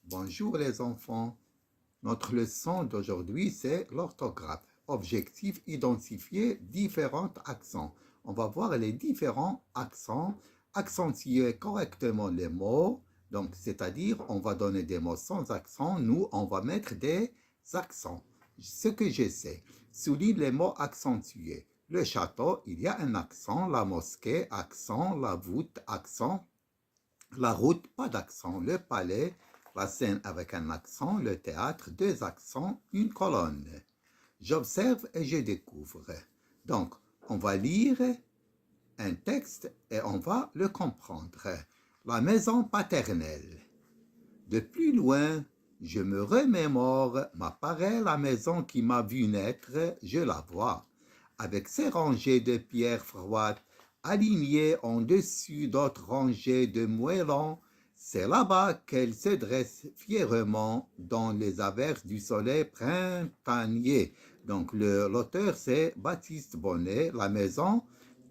Bonjour les enfants. Notre leçon d'aujourd'hui, c'est l'orthographe. Objectif, identifier différents accents. On va voir les différents accents, accentuer correctement les mots. Donc, c'est-à-dire, on va donner des mots sans accent. Nous, on va mettre des accents. Ce que je sais, souligne les mots accentués. Le château, il y a un accent. La mosquée, accent. La voûte, accent. La route, pas d'accent. Le palais, la scène avec un accent. Le théâtre, deux accents, une colonne. J'observe et je découvre. Donc, on va lire un texte et on va le comprendre. La maison paternelle. De plus loin, je me remémore, m'apparaît la maison qui m'a vu naître, je la vois, avec ses rangées de pierres froides, alignées en dessus d'autres rangées de moellons. C'est là-bas qu'elle se dresse fièrement dans les averses du soleil printanier. Donc l'auteur c'est Baptiste Bonnet, la maison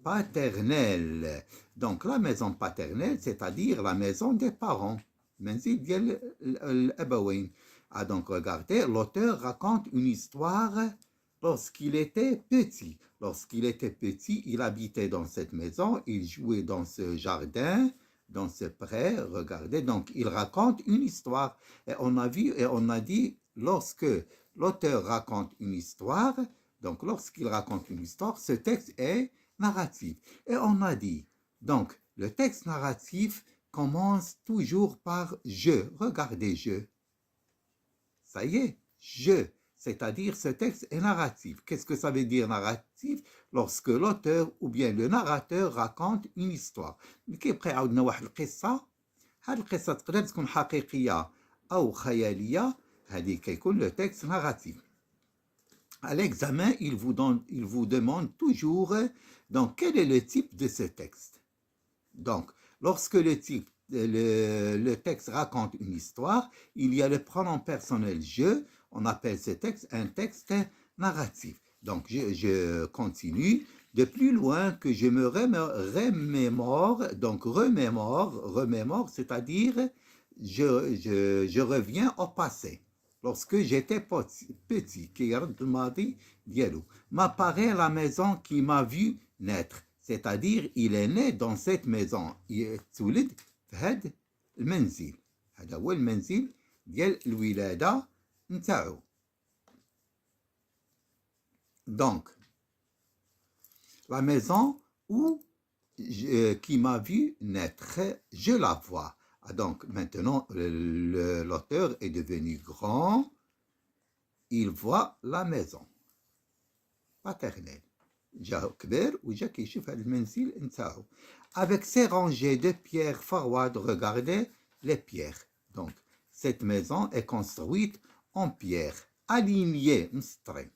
paternelle. Donc la maison paternelle, c'est-à-dire la maison des parents. منزل ديال الأبوين. Ah, donc regardez, l'auteur raconte une histoire lorsqu'il était petit. Lorsqu'il était petit, il habitait dans cette maison, il jouait dans ce jardin, dans ce pré. Regardez, donc il raconte une histoire. Et on a vu et on a dit, lorsque l'auteur raconte une histoire, donc lorsqu'il raconte une histoire, ce texte est narratif. Et on a dit, donc le texte narratif commence toujours par je. Regardez je. Ça y est, je. C'est-à-dire ce texte est narratif. Qu'est-ce que ça veut dire narratif? Lorsque l'auteur ou bien le narrateur raconte une histoire. كيبقى يعاودنا واحد القصة. هذه القصة تقدر تكون حقيقية أو خيالية. هذه كيكون le texte narratif. À l'examen, il vous demande toujours donc quel est le type de ce texte. Donc, lorsque le texte raconte une histoire, il y a le pronom personnel je, on appelle ce texte un texte narratif. Donc, je continue. De plus loin que je me remémore, donc remémore, c'est-à-dire je reviens au passé. Lorsque j'étais petit, m'apparaît la maison qui m'a vu naître. C'est-à-dire, il est né dans cette maison. يتولد في هذا المنزل. هذا هو المنزل ديال الولادة نتاعو. Donc, la maison qui m'a vu naître, je la vois. Donc, maintenant, l'auteur est devenu grand. Il voit la maison paternelle. جا كبير وجا كيشوف هذا المنزل نتاعو. Avec ses rangées de pierres froides, regardez les pierres. Donc, cette maison est construite en pierre, alignée, مسطرين.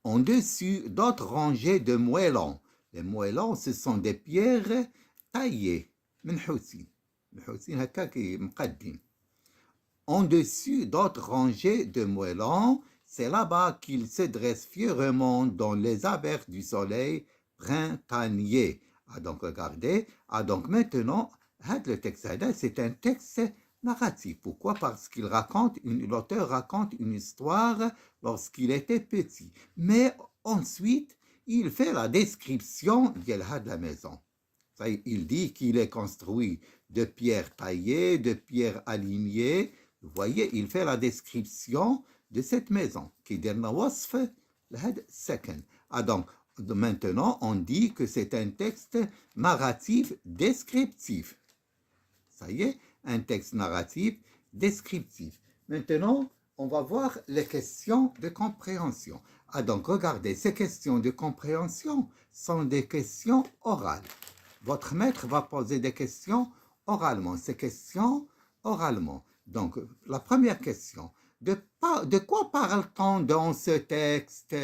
En dessus, d'autres rangées de moellons. Les moellons, ce sont des pierres taillées. منحوتين. منحوتين هكا مقادين. En dessus, d'autres rangées de moellons. C'est là-bas qu'il se dresse fièrement dans les averses du soleil printanier. Ah, donc, regardez. Ah, donc, maintenant, le texte, c'est un texte narratif. Pourquoi? Parce qu'il raconte, l'auteur raconte une histoire lorsqu'il était petit. Mais ensuite, il fait la description de la maison. Il dit qu'il est construit de pierres taillées, de pierres alignées. Vous voyez, il fait la description de cette maison. Ah, donc, maintenant, on dit que c'est un texte narratif descriptif. Ça y est, un texte narratif descriptif. Maintenant, on va voir les questions de compréhension. Ah, donc, regardez, ces questions de compréhension sont des questions orales. Votre maître va poser des questions oralement. Ces questions oralement. Donc, la première question. De quoi parle-t-on dans ce texte?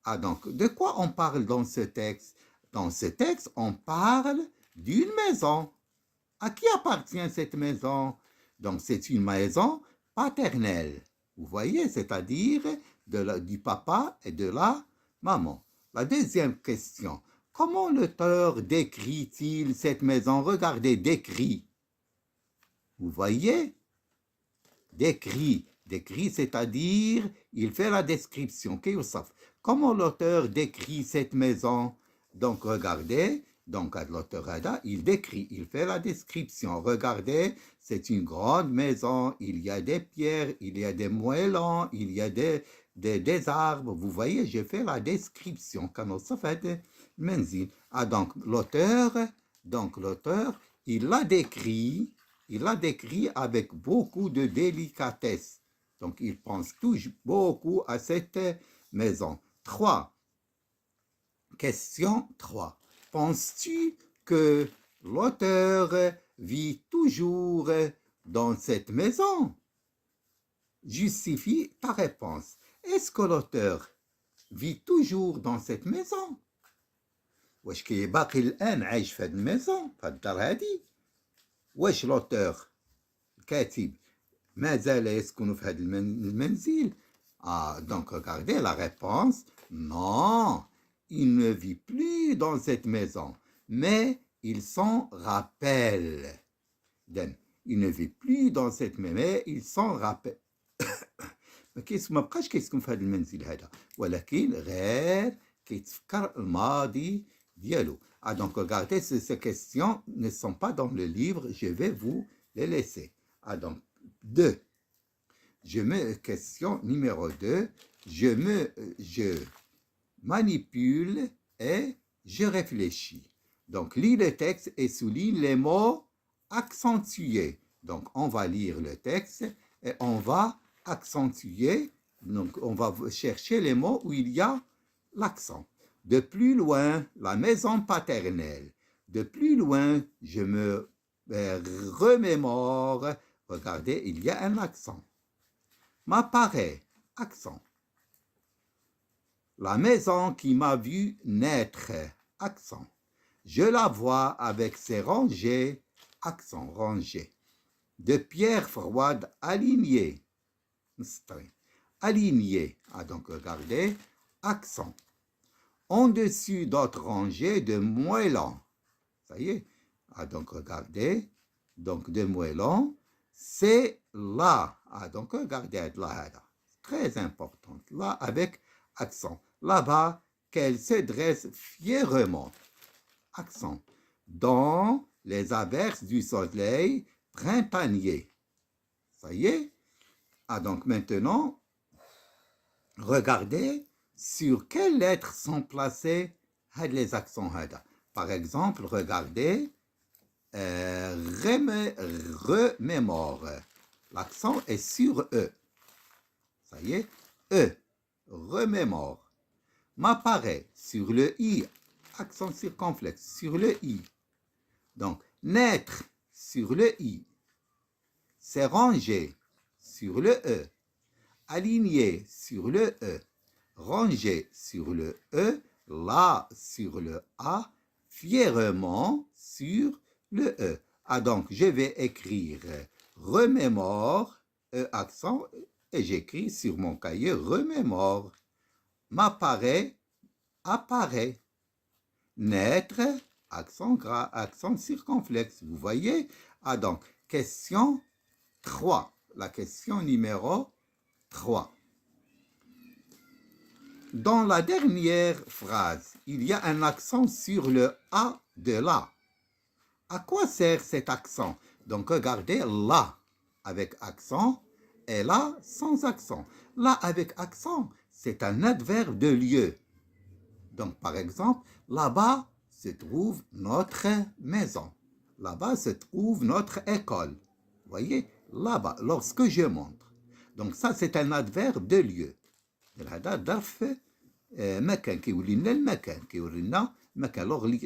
Ah, donc, de quoi on parle dans ce texte? Dans ce texte, on parle d'une maison. À qui appartient cette maison? Donc, c'est une maison paternelle. Vous voyez, c'est-à-dire du papa et de la maman. La deuxième question. Comment l'auteur décrit-il cette maison? Regardez, décrit. Vous voyez? décrit. Décrit, c'est-à-dire, il fait la description. Comment l'auteur décrit cette maison? Donc, regardez, donc l'auteur il décrit, il fait la description. Regardez, c'est une grande maison, il y a des pierres, il y a des moellons, il y a des arbres. Vous voyez, je fais la description. Donc, l'auteur, il l'a décrit avec beaucoup de délicatesse. Donc, il pense toujours beaucoup à cette maison. 3. Question 3. Penses-tu que l'auteur vit toujours dans cette maison? Justifie ta réponse. Est-ce que l'auteur vit toujours dans cette maison? واش باقي الآن عايش في هذه الميزون في هذه الدار هذه؟ واش l'auteur الكاتب مازال يسكن في هذا المنزل؟ Donc regardez la réponse. Non, il ne vit plus dans cette maison, mais il s'en rappelle. Il ne vit plus dans cette maison, mais il s'en rappelle. ما بقاش كيسكن في هذا المنزل هذا، ولكن غير كيتفكر الماضي ديالو. Donc regardez, ces questions ne sont pas dans le livre, je vais vous les laisser. Donc 2. Question numéro 2. Je manipule et je réfléchis. Donc, lis le texte et souligne les mots accentués. Donc, on va lire le texte et on va accentuer. Donc, on va chercher les mots où il y a l'accent. De plus loin, la maison paternelle. De plus loin, je me remémore. Regardez, il y a un accent. M'apparaît, accent. La maison qui m'a vu naître, accent. Je la vois avec ses rangées, accent, rangées. De pierres froides alignées. Alignées. Donc regardez, accent. En-dessus d'autres rangées de moellons. Ça y est. Donc regardez, donc de moellons. C'est là. Donc regardez là. Très important. Là avec accent. Là-bas, qu'elle se dresse fièrement. Accent. Dans les averses du soleil printanier. Ça y est. Donc maintenant, regardez sur quelles lettres sont placés les accents. Par exemple, regardez, remémore. L'accent est sur E. Ça y est, E, remémore. M'apparaît sur le I, accent circonflexe, sur le I. Donc, naître sur le I. C'est rangé sur le E. Aligné sur le E. Rangé sur le E. Là sur le A. Fièrement sur le E. Donc, je vais écrire remémore, E accent, et j'écris sur mon cahier remémore. M'apparaît, apparaît. Naître, accent gras, accent circonflexe. Vous voyez? Donc, question 3. La question numéro 3. Dans la dernière phrase, il y a un accent sur le A de là. À quoi sert cet accent? Donc, regardez, là avec accent et là sans accent. Là avec accent, c'est un adverbe de lieu. Donc, par exemple, là-bas se trouve notre maison. Là-bas se trouve notre école. Vous voyez, là-bas, lorsque je montre. Donc, ça, c'est un adverbe de lieu.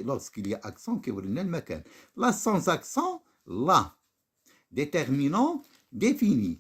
Lorsqu'il y a accent, là, sans accent, là. Déterminant défini.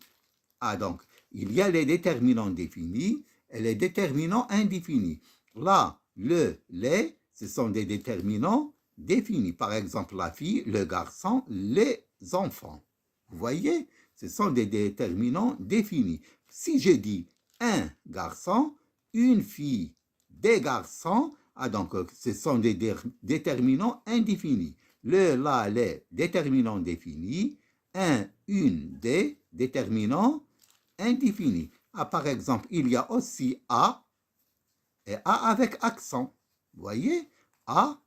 Donc, il y a les déterminants définis et les déterminants indéfinis. Là, le, les, ce sont des déterminants définis. Par exemple, la fille, le garçon, les enfants. Vous voyez, ce sont des déterminants définis. Si je dis un garçon, une fille, des garçons, donc ce sont des déterminants indéfinis. Le, la, les, déterminants définis. Un, une, des déterminant indéfini. Ah, par exemple, il y a aussi A et A avec accent. Vous voyez? A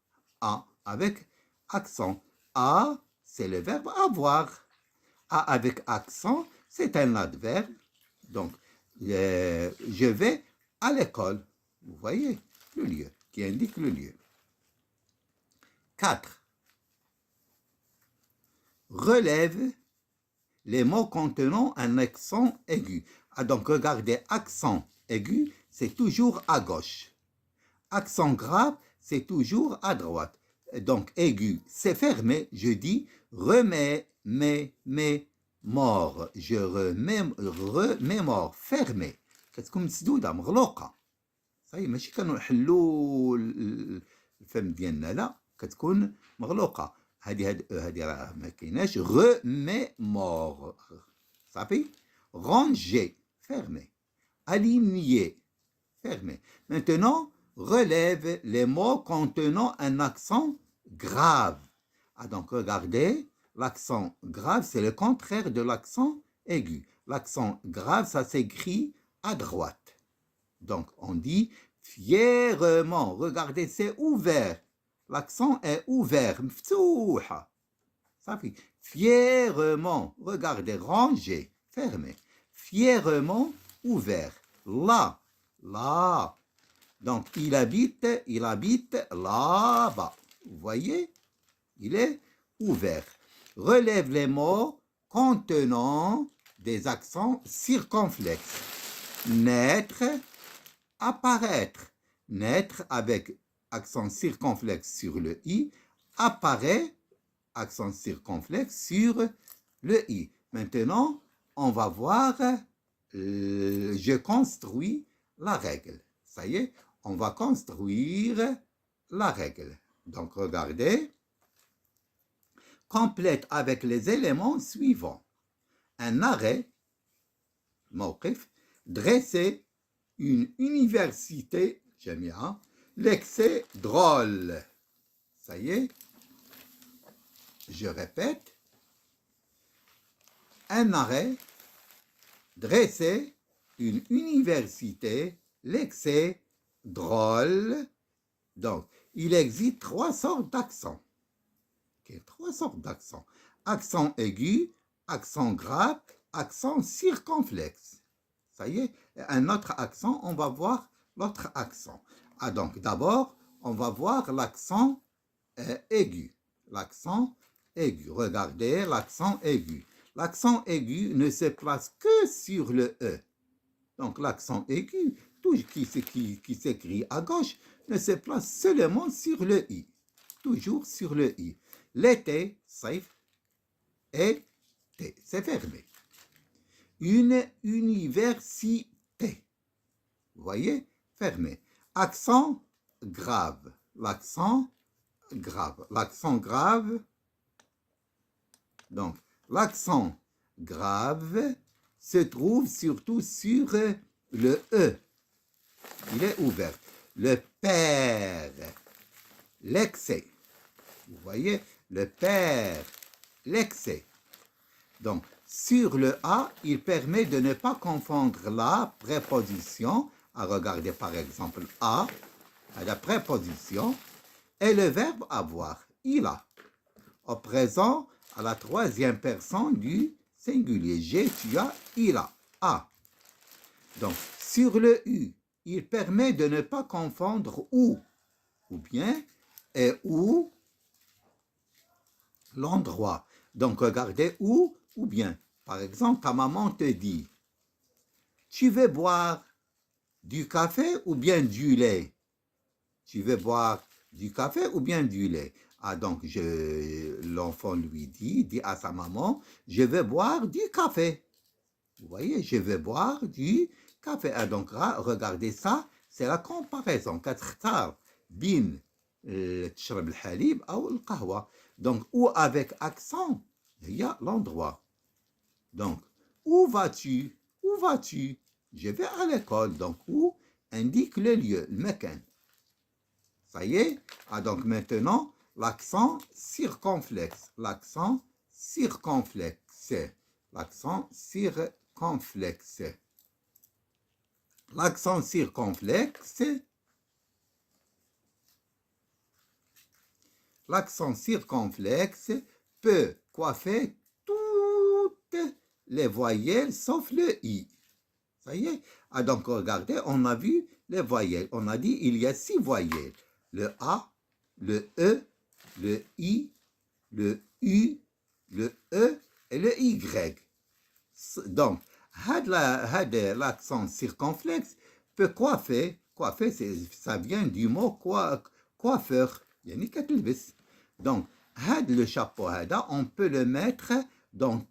avec accent. A, c'est le verbe avoir. A avec accent, c'est un adverbe. Donc, je vais à l'école. Vous voyez le lieu, qui indique le lieu. 4. Relève les mots contenant un accent aigu. Ah, donc, regardez, accent aigu, c'est toujours à gauche. Accent grave, c'est toujours à droite. Donc, aigu, c'est fermé. Je dis remets, mort. Je remémore. Fermé. كتكون مسدودة مغلوقة. صحيح ماشي كانوا نحلوا الفم ديالنا لا كتكون مغلوقة. هذه راه ما كايناش remémore. صافي. ranger. Fermé. aligner. Fermé. Maintenant, relève les mots contenant un accent grave. Ah, donc, regardez, l'accent grave, c'est le contraire de l'accent aigu. L'accent grave, ça s'écrit à droite. Donc, on dit fièrement. Regardez, c'est ouvert. L'accent est ouvert. Mftouha. Ça fait fièrement. Regardez, rangé, fermé. Fièrement ouvert. Là. Donc, il habite là-bas. Vous voyez? Il est ouvert. Relève les mots contenant des accents circonflexes. Naître, apparaître. Naître avec accent circonflexe sur le i, apparaît, accent circonflexe sur le i. Maintenant, on va voir, je construis la règle. Ça y est, on va construire la règle. Donc, regardez. Complète avec les éléments suivants. Un arrêt, موقف, dresser une université, جميعا, l'excès drôle. Ça y est, je répète. Un arrêt, dresser une université, l'excès drôle. Donc, il existe 3 sortes d'accents. Okay, 3 sortes d'accents. Accent aigu, accent grave, accent circonflexe. Ça y est, un autre accent, on va voir l'autre accent. Ah, donc, d'abord, on va voir l'accent aigu. L'accent aigu. Regardez l'accent aigu. L'accent aigu ne se place que sur le E. Donc, l'accent aigu, tout qui s'écrit à gauche, ne se place seulement sur le I. Toujours sur le I. L'été, safe, et T. C'est fermé. Une université. Vous voyez? Fermé. Accent grave. L'accent grave. L'accent grave. Donc, l'accent grave se trouve surtout sur le E. Il est ouvert. Le père. L'excès. Vous voyez? Le père. L'excès. Donc, sur le A, il permet de ne pas confondre la préposition, à regarder par exemple A, à la préposition, et le verbe avoir, il a. Au présent, à la 3e personne du singulier, j'ai, tu as, il a, A. Donc, sur le U, il permet de ne pas confondre ou bien, et où, l'endroit. Donc, regardez où ou bien. Par exemple, ta maman te dit, tu veux boire du café ou bien du lait? Tu veux boire du café ou bien du lait? Ah, donc, l'enfant lui dit à sa maman, je veux boire du café. Vous voyez, je veux boire du café. Ah, donc, regardez ça, c'est la comparaison. كتختار بين تشرب الحليب أو القهوة. Donc, ou avec accent, il y a l'endroit. Donc, où vas-tu? Où vas-tu? Je vais à l'école. Donc, où indique le lieu, le mekan. Ça y est? Ah, donc maintenant, l'accent circonflexe. L'accent circonflexe. l'accent circonflexe. L'accent circonflexe, peut coiffer toutes les voyelles sauf le i. Ça y est. Ah, donc, regardez, on a vu les voyelles. On a dit il y a 6 voyelles. Le A, le E, le I, le U, le E et le Y. Donc, l'accent circonflexe peut coiffer. Coiffer, ça vient du mot coiffeur. Donc, le chapeau, on peut le mettre dans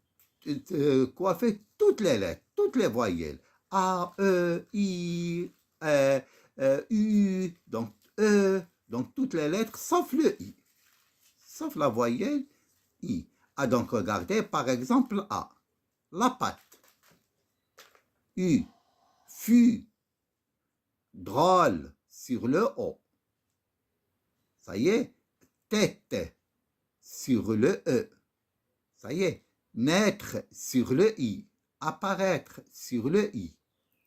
coiffer toutes les lettres, toutes les voyelles. A, E, I, U, donc E, donc toutes les lettres sauf le I, sauf la voyelle I. Ah, donc regardez par exemple A, la patte, U, fut, drôle sur le O. Ça y est, tête sur le E. Ça y est, naître sur le I, apparaître sur le I.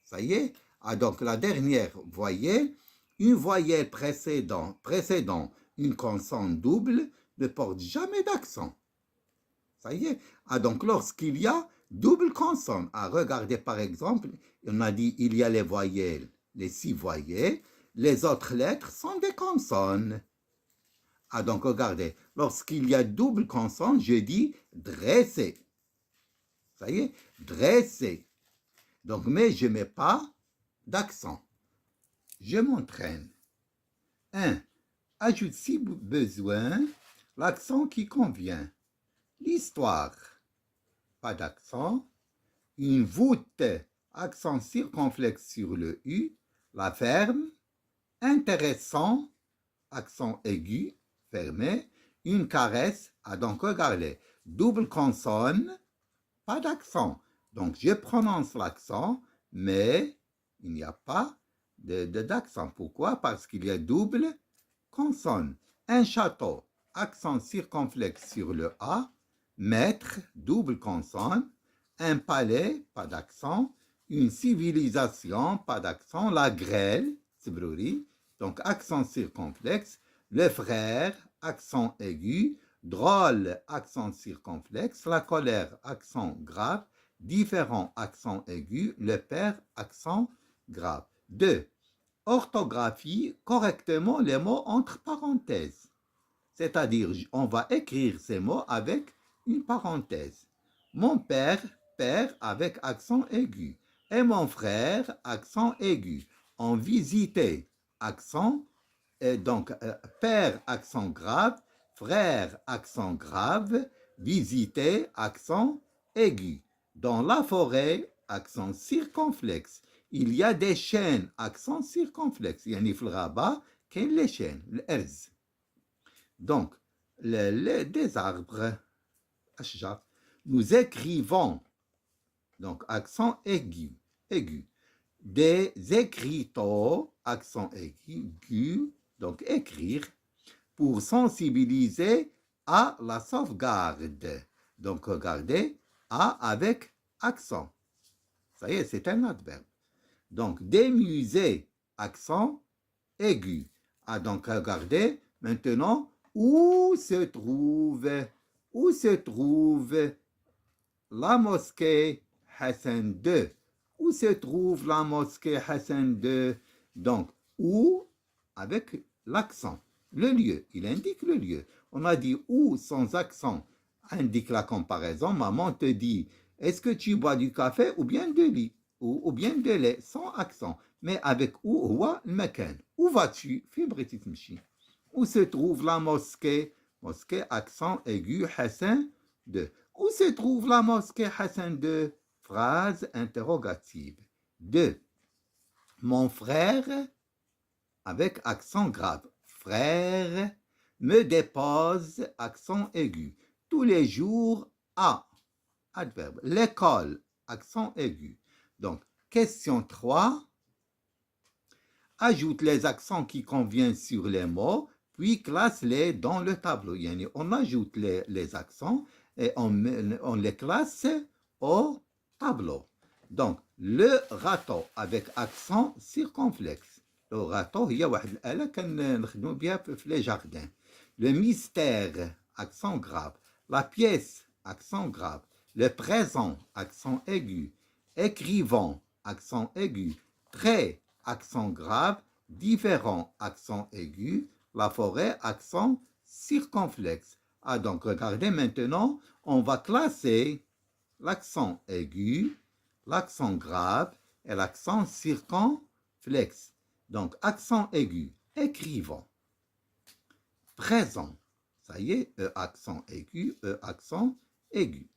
Ça y est. Ah, donc la dernière voyelle, une voyelle précédant une consonne double ne porte jamais d'accent. Ça y est. Ah, donc lorsqu'il y a double consonne, ah, regardez par exemple, on a dit il y a les voyelles, les 6 voyelles, les autres lettres sont des consonnes. Ah, donc regardez, lorsqu'il y a double consonne, je dis dresser. Ça y est, dresser. Donc, mais je ne mets pas d'accent. Je m'entraîne. 1. Ajoute si besoin l'accent qui convient. L'histoire, pas d'accent. Une voûte, accent circonflexe sur le U. La ferme, intéressant, accent aigu, fermé. Une caresse, ah donc regardez, double consonne, pas d'accent. Donc je prononce l'accent, mais il n'y a pas d'accent. Pourquoi? Parce qu'il y a double consonne. Un château, accent circonflexe sur le A. Maître, double consonne. Un palais, pas d'accent. Une civilisation, pas d'accent. La grêle, tsibruri, donc accent circonflexe. Le frère, accent aigu. Drôle, accent circonflexe. La colère, accent grave. Différents, accent aigu. Le père, accent grave. 2. Orthographie correctement les mots entre parenthèses. C'est-à-dire, on va écrire ces mots avec une parenthèse. Mon père, père avec accent aigu. Et mon frère, accent aigu. On visitait, accent, donc père, accent grave, frère, accent grave, visiter, accent aigu. Dans la forêt, accent circonflexe. Il y a des chênes, accent circonflexe. يعني في الغابة كاين les chênes, الأرز. Donc, des arbres, أشجار. Nous écrivons, donc accent aigu, aigu. Des écriteaux, accent aigu, donc écrire, pour sensibiliser à la sauvegarde. Donc, regardez, à avec accent. Ça y est, c'est un adverbe. Donc, des musées, accent aigu. Ah, donc, regardez, maintenant, où se trouve la mosquée Hassan II? Où se trouve la mosquée Hassan II? Donc, où avec l'accent. Le lieu, il indique le lieu. On a dit où sans accent indique la comparaison. Maman te dit, est-ce que tu bois du café ou bien de lit? Ou bien de lait, sans accent. Mais avec où, هو المكان. Où vas-tu? Où se trouve la mosquée? Mosquée, accent aigu, Hassan II. Où se trouve la mosquée Hassan II? Phrase interrogative. 2. Mon frère, avec accent grave. Frère, me dépose, accent aigu. Tous les jours, à. Adverbe. L'école, accent aigu. Donc, question 3. Ajoute les accents qui conviennent sur les mots, puis classe-les dans le tableau. On ajoute les accents et on les classe au tableau. Donc, le râteau avec accent circonflexe. Le râteau هي واحد الآلة كنخدموا بها في les jardins. Le mystère, accent grave. La pièce, accent grave. Le présent, accent aigu. Écrivant, accent aigu. Très, accent grave. Différent, accent aigu. La forêt, accent circonflexe. Ah, donc regardez maintenant, on va classer l'accent aigu, l'accent grave et l'accent circonflexe. Donc, accent aigu, écrivant. Présent, ça y est, E accent aigu, E accent aigu.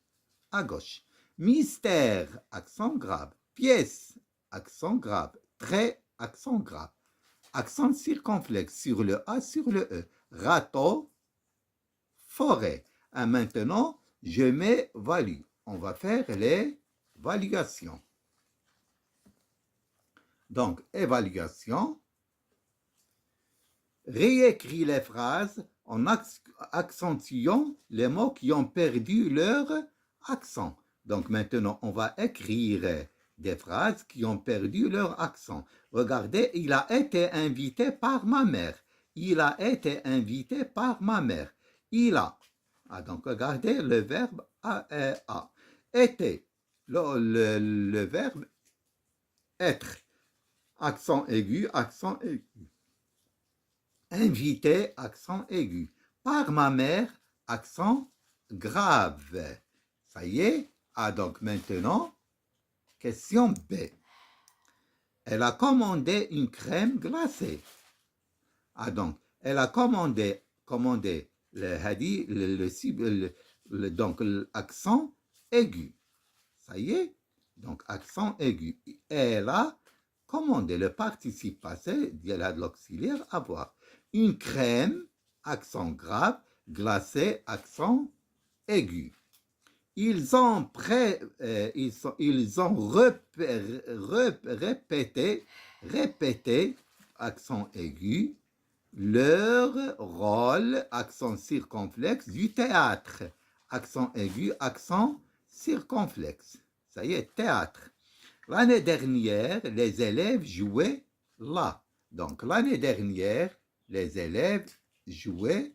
À gauche. Mystère, accent grave. Pièce, accent grave. Trait, accent grave. Accent circonflexe sur le A, sur le E. Râteau, forêt. Et maintenant, je m'évalue. On va faire les évaluations. Donc, évaluation. Réécris les phrases en accentuant les mots qui ont perdu leur accent. Donc, maintenant, on va écrire des phrases qui ont perdu leur accent. Regardez, il a été invité par ma mère. Il a été invité par ma mère. Il a. Ah, donc, regardez le verbe a. Été. Le verbe être. Accent aigu, accent aigu. Invité, accent aigu. Par ma mère, accent grave. Ça y est. Ah, donc maintenant, question B. Elle a commandé une crème glacée. Ah, donc, elle a commandé donc l'accent aigu. Ça y est. Donc, accent aigu. Elle a commandé le participe passé de l'auxiliaire avoir. Une crème, accent grave, glacée, accent aigu. Ils ont répété, accent aigu, leur rôle, accent circonflexe, du théâtre. Accent aigu, accent circonflexe. Ça y est, théâtre. L'année dernière, les élèves jouaient là. Donc, l'année dernière, les élèves jouaient.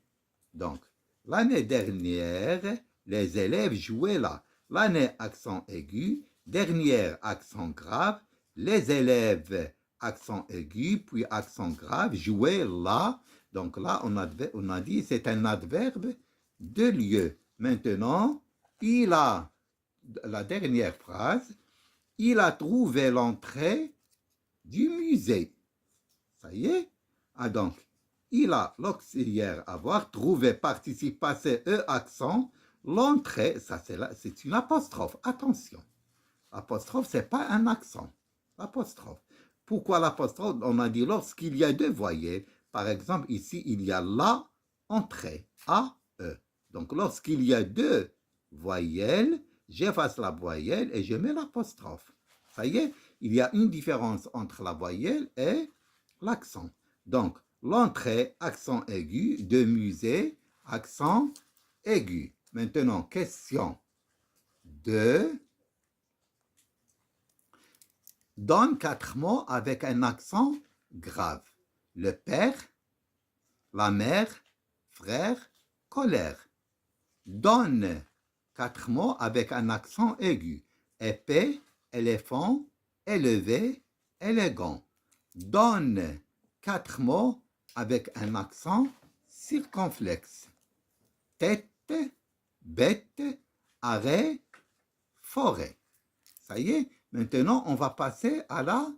Donc, l'année dernière, les élèves jouaient là. L'année, accent aigu. Dernière, accent grave. Les élèves, accent aigu, puis accent grave, jouaient là. Donc là, on a dit c'est un adverbe de lieu. Maintenant, il a, la dernière phrase, il a trouvé l'entrée du musée. Ça y est. Ah donc, il a l'auxiliaire avoir, trouvé, participe passé, accent. L'entrée, ça c'est une apostrophe. Attention. Apostrophe, c'est pas un accent. Apostrophe. Pourquoi l'apostrophe? On a dit lorsqu'il y a deux voyelles. Par exemple, ici, il y a la entrée. A, E. Donc, lorsqu'il y a deux voyelles, j'efface la voyelle et je mets l'apostrophe. Ça y est, il y a une différence entre la voyelle et l'accent. Donc, l'entrée, accent aigu, de musée, accent aigu. Maintenant, question 2. Donne 4 mots avec un accent grave. Le père, la mère, frère, colère. Donne 4 mots avec un accent aigu. Épée, éléphant, élevé, élégant. Donne 4 mots avec un accent circonflexe. Tête, bête, arrêt, forêt. Ça y est, maintenant on va passer à la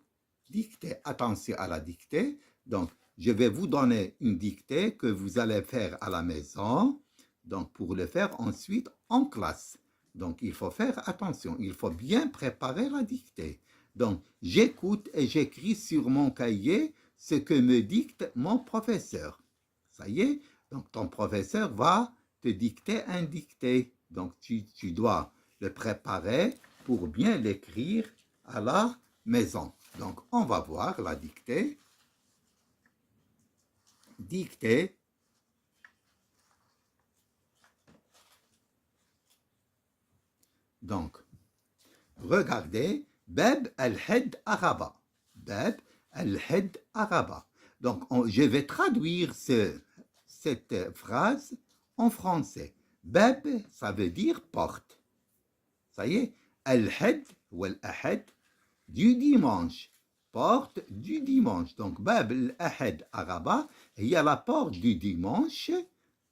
dictée. Attention à la dictée. Donc, je vais vous donner une dictée que vous allez faire à la maison. Donc, pour le faire ensuite en classe. Donc, il faut faire attention. Il faut bien préparer la dictée. Donc, j'écoute et j'écris sur mon cahier ce que me dicte mon professeur. Ça y est. Donc, ton professeur va te dicter un dictée. Donc, tu dois le préparer pour bien l'écrire à la maison. Donc, on va voir la dictée. Dictée. Donc, Regardez, Bab al-Had Araba. Bab al-Had Araba. Donc, je vais traduire cette phrase en français. Bab, ça veut dire porte. Ça y est, al-Had ou al-Ahad, du dimanche. Porte du dimanche. Donc, Bab al-Ahad Araba, il y a la porte du dimanche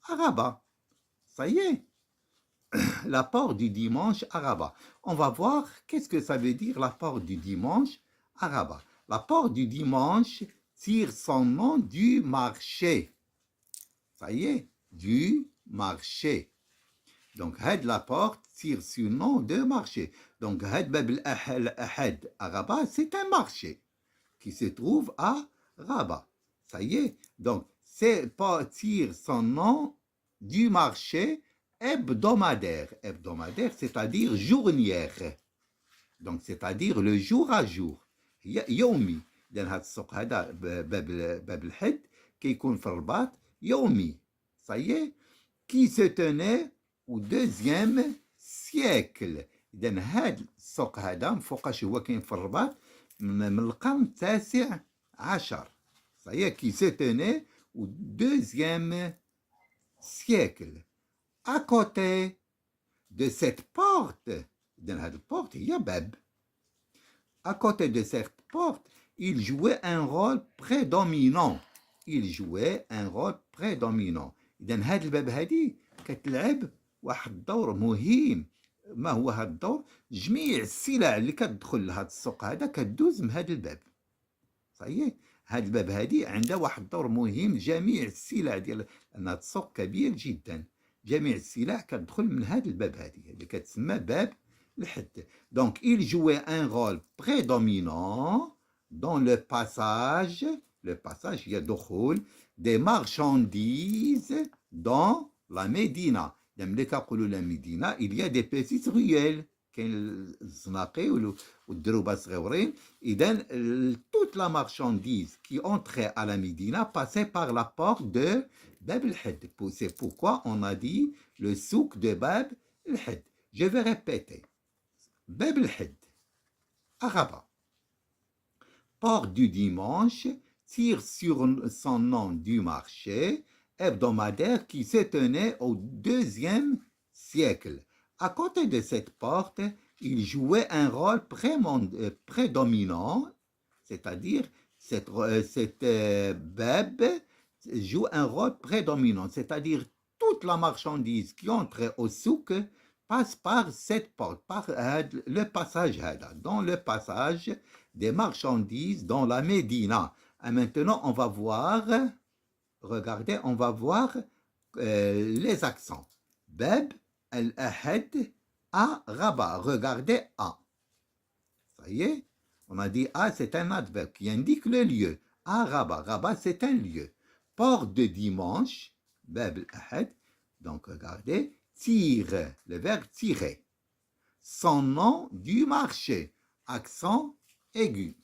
Araba. Ça y est, la porte du dimanche Araba. On va voir qu'est-ce que ça veut dire la porte du dimanche Araba. La porte du dimanche tire son nom du marché. Ça y est, du marché. Donc, had la porte tire son nom de marché. Donc, had Bab al-Ahad Araba, c'est un marché qui se trouve à Rabat. Ça y est. Donc, c'est pas tire son nom du marché hebdomadaire. Hebdomadaire, c'est-à-dire journière. Donc, c'est-à-dire le jour à jour. يومي. لأن هذا السوق هذا باب الحد كيكون في الرباط يومي. Ça y est. Qui se tenait au 2e siècle. إذا هذا السوق هذا مفوقاش هو كاين في الرباط من القرن التاسع عشر. Ça y est, qui se tenait au 2e siècle. À côté de cette porte, dans cette porte, il y a Bab. À côté de cette porte, il jouait un rôle prédominant. Il jouait un rôle prédominant. إذا هذا الباب هذه كتلعب واحد الدور مهم. ما هو هذا الدور؟ جميع السلع اللي كتدخل لهذا السوق هذا كدوز من هذا الباب. صحيح؟ هذا الباب هذه عنده واحد الدور مهم. جميع السلع ديال أن هذا السوق كبير جدا. جميع السلع كتدخل من هذا الباب هذه اللي كتسمى باب الحد. Donc, il jouait un rôle prédominant dans le passage, il y a دخول des marchandises dans la Médina. ملي كنقولوا لا مدينة, il y a des petites ruelles. كاين الزناقي والدروبه صغيورين. اذا toute la marchandise qui entrait à la Médina passait par la porte de Bab el-Had. C'est pourquoi on a dit le souk de Bab el-Had. Je vais répéter. Bab el-Had, Araba. Porte du dimanche tire sur son nom du marché hebdomadaire qui se tenait au 2e siècle. À côté de cette porte, il jouait un rôle prédominant, c'est-à-dire cette Bab joue un rôle prédominant, c'est-à-dire toute la marchandise qui entrait au souk passe par cette porte, par le passage dans le passage des marchandises dans la Médina. Et maintenant, on va voir, regardez, on va voir les accents. Bab al-Ahad à Rabat. Regardez A. Ça y est, on a dit A, c'est un adverbe qui indique le lieu. À Rabat. Rabat, c'est un lieu. Port de dimanche, Bab al-Ahad. Donc, regardez, tire, le verbe tirer. Son nom du marché, accent aigu.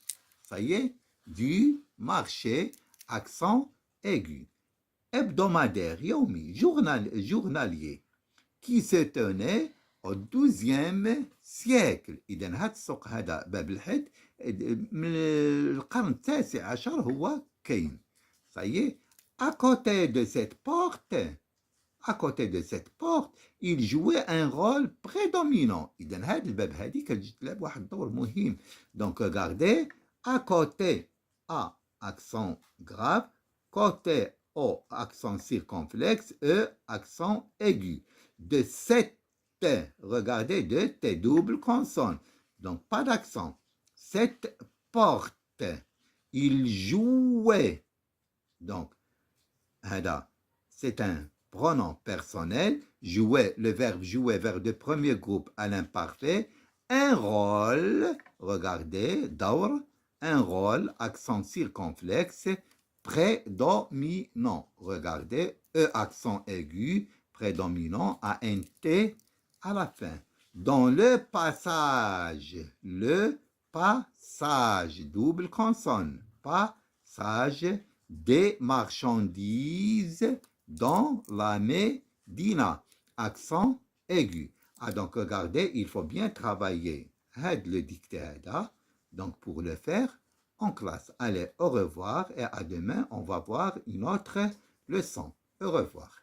Ça y est, du marché, accent aigu. Hebdomadaire, yomi, journalier. Qui se tenait au 12e siècle. إذا هذا السوق هذا باب الحد من القرن التاسع عشر هو كاين. Ça y est, à côté de cette porte, il jouait un rôle prédominant. إذا هذا الباب هذه كتجي تلعب واحد الدور مهم. Donc regardez, à côté A, accent grave, côté O, accent circonflexe, E, accent aigu. De cette, regardez, de T, double consonne. Donc, pas d'accent. Cette porte, il jouait. Donc, c'est un pronom personnel. Jouer, le verbe jouer, verbe de premier groupe à l'imparfait. Un rôle, regardez, daur, un rôle, accent circonflexe, prédominant. Regardez, E, accent aigu, prédominant à un T à la fin. Dans le passage, double consonne, passage des marchandises dans la Médina, accent aigu. Ah, donc regardez, il faut bien travailler had le dicté هذا. Donc pour le faire en classe. Allez, au revoir et à demain, on va voir une autre leçon. Au revoir.